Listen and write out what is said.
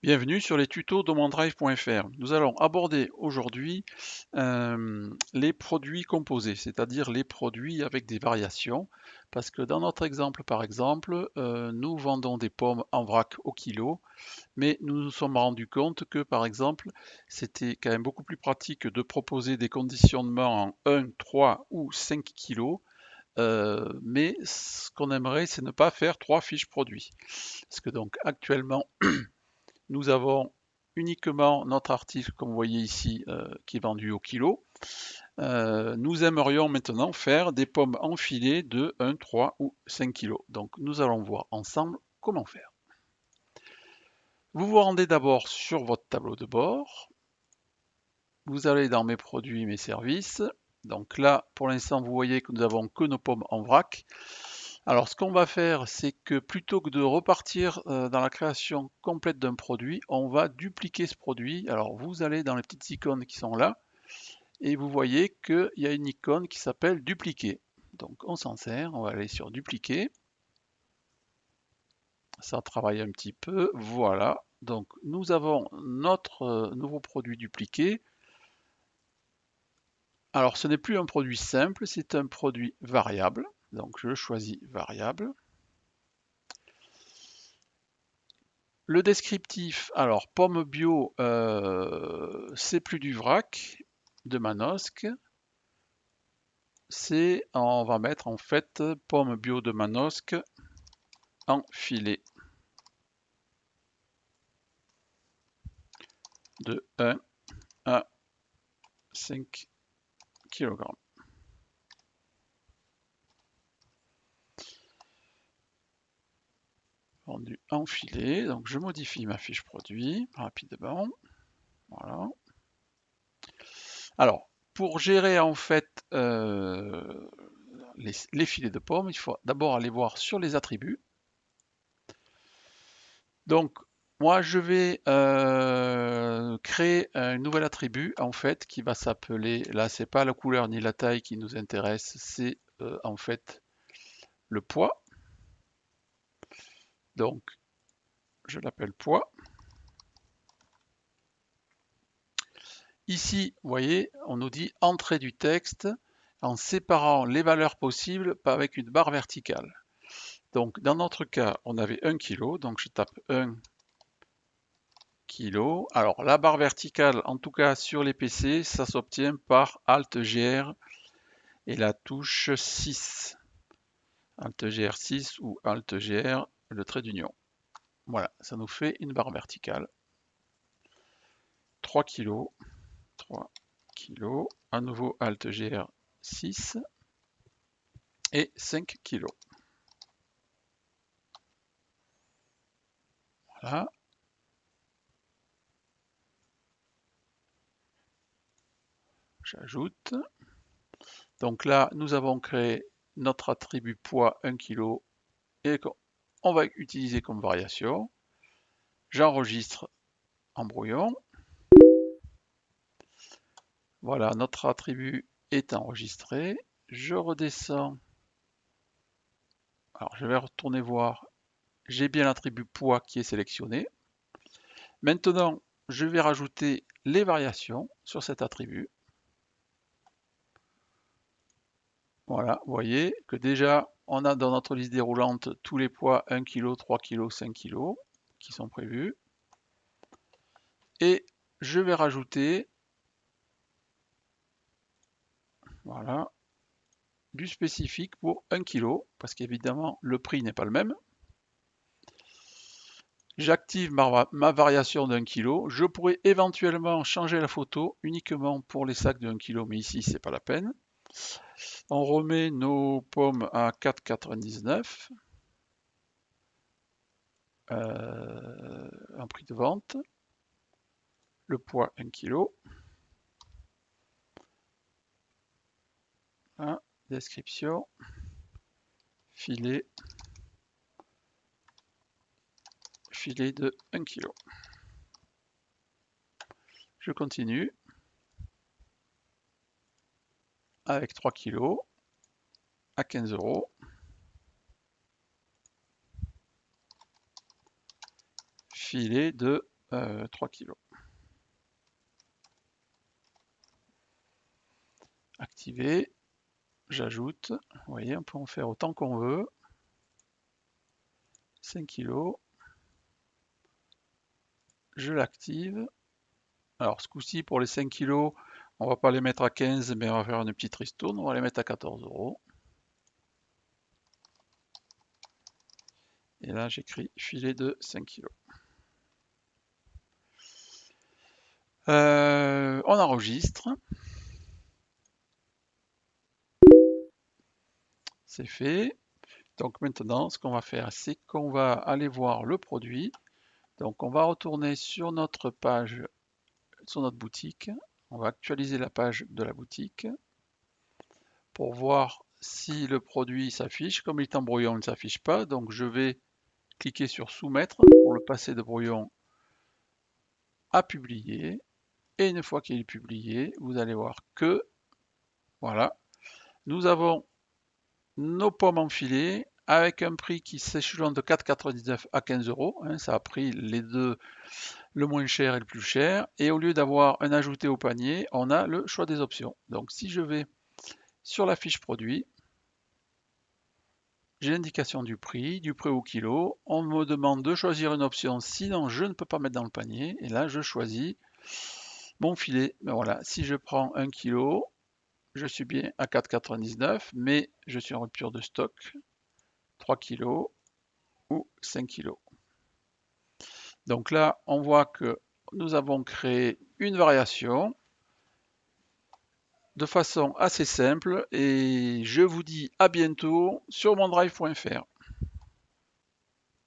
Bienvenue sur les tutos domandrive.fr. Nous allons aborder aujourd'hui les produits composés, c'est-à-dire les produits avec des variations, parce que dans notre exemple, par exemple, nous vendons des pommes en vrac au kilo, mais nous nous sommes rendus compte que, par exemple, c'était quand même beaucoup plus pratique de proposer des conditionnements en 1, 3 ou 5 kilos, mais ce qu'on aimerait, c'est ne pas faire 3 fiches produits. Parce que donc actuellement, nous avons uniquement notre article, comme vous voyez ici, qui est vendu au kilo. Nous aimerions maintenant faire des pommes enfilées de 1, 3 ou 5 kilos. Donc nous allons voir ensemble comment faire. Vous vous rendez d'abord sur votre tableau de bord. Vous allez dans mes produits, mes services. Donc là, pour l'instant, vous voyez que nous avons que nos pommes en vrac. Alors ce qu'on va faire, c'est que plutôt que de repartir dans la création complète d'un produit, on va dupliquer ce produit. Alors vous allez dans les petites icônes qui sont là, et vous voyez qu'il y a une icône qui s'appelle dupliquer. Donc on s'en sert, on va aller sur dupliquer. Ça travaille un petit peu, voilà. Donc nous avons notre nouveau produit dupliqué. Alors ce n'est plus un produit simple, c'est un produit variable. Donc je choisis variable. Le descriptif, alors pomme bio, c'est plus du vrac de Manosque. On va mettre en fait pomme bio de Manosque en filet de 1 à 5 kg. Vendu en filet, donc je modifie ma fiche produit rapidement. Voilà. Alors, pour gérer en fait les filets de pommes, il faut d'abord aller voir sur les attributs. Donc, moi, je vais créer un nouvel attribut en fait qui va s'appeler, là, c'est pas la couleur ni la taille qui nous intéresse, c'est en fait le poids. Donc, je l'appelle poids. Ici, vous voyez, on nous dit entrée du texte en séparant les valeurs possibles avec une barre verticale. Donc, dans notre cas, on avait 1 kg, donc je tape 1 kg. Alors, la barre verticale, en tout cas sur les PC, ça s'obtient par Alt-GR et la touche 6. Alt-GR 6 ou Alt-GR, le trait d'union. Voilà, ça nous fait une barre verticale. 3 kg, 3 kg, à nouveau Alt-GR 6 et 5 kg. Voilà. J'ajoute. Donc là, nous avons créé notre attribut poids 1 kg et qu'on va utiliser comme variation. J'enregistre en brouillon. Voilà, notre attribut est enregistré. Je redescends. Alors, je vais retourner voir. J'ai bien l'attribut poids qui est sélectionné. Maintenant, je vais rajouter les variations sur cet attribut. Voilà, vous voyez que déjà, on a dans notre liste déroulante tous les poids 1 kg, 3 kg, 5 kg qui sont prévus. Et je vais rajouter, voilà, du spécifique pour 1 kg, parce qu'évidemment, le prix n'est pas le même. J'active ma variation d'1 kg. Je pourrais éventuellement changer la photo uniquement pour les sacs de 1 kg, mais ici, c'est pas la peine. On remet nos pommes à 4,99 en prix de vente. Le poids 1 kg. Description. Filet. Filet de 1 kg. Je continue avec 3 kg à 15 €. Filet de 3 kg. Activer, j'ajoute, vous voyez, on peut en faire autant qu'on veut. 5 kg. Je l'active. Alors ce coup-ci, pour les 5 kg, on va pas les mettre à 15, mais on va faire une petite ristourne, on va les mettre à 14 €. Et là, j'écris filet de 5 kg. On enregistre. C'est fait. Donc maintenant, ce qu'on va faire, c'est qu'on va aller voir le produit. Donc on va retourner sur notre page, sur notre boutique. On va actualiser la page de la boutique pour voir si le produit s'affiche. Comme il est en brouillon, il ne s'affiche pas. Donc je vais cliquer sur soumettre pour le passer de brouillon à publier. Et une fois qu'il est publié, vous allez voir que, voilà, nous avons nos pommes enfilées avec un prix qui s'échelonne de 4,99 à 15 €. Hein, ça a pris les deux, le moins cher et le plus cher. Et au lieu d'avoir un ajouté au panier, on a le choix des options. Donc si je vais sur la fiche produit, j'ai l'indication du prix au kilo. On me demande de choisir une option, sinon je ne peux pas mettre dans le panier. Et là, je choisis mon filet. Ben voilà, si je prends 1 kg, je suis bien à 4,99 €, mais je suis en rupture de stock. 3 kg ou 5 kg. Donc là, on voit que nous avons créé une variation de façon assez simple et je vous dis à bientôt sur mondrive.fr.